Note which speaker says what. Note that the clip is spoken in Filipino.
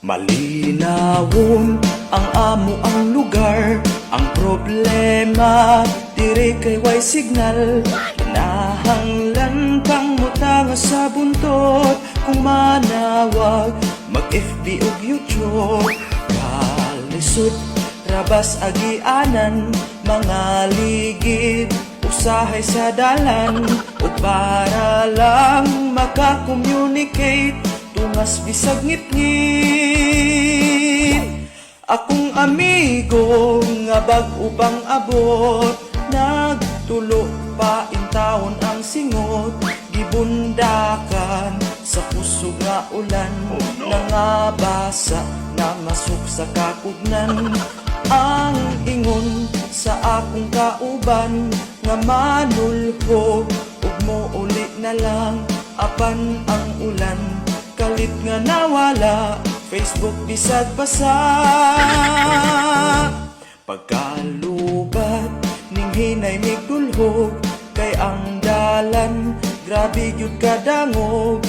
Speaker 1: Malinawon ang amo ang lugar. Ang problema diri kay way signal. Nahanglan pang mutanga sa buntot. Kung manawag mag-FB ug YouTube. Kalisod rabas agianan, mga ligid usahay sa dalan. Ug para lang maka-communicate, tungas bisag ngit-ngit. Akong amigo nga bag-o pang abot, nagtulo pa intawon ang singot. Gibundakan sa kusog nga ulan, nangabasa na masuk sa kakugnan. Ang ingon sa akong kauban nga manulhog, ug mouli na lang apan ang ulan. Kalit nga nawala, Facebook bisag basa. Pagkalubat ning hinay migdulhog, kay ang dalan grabe gyud kadangog.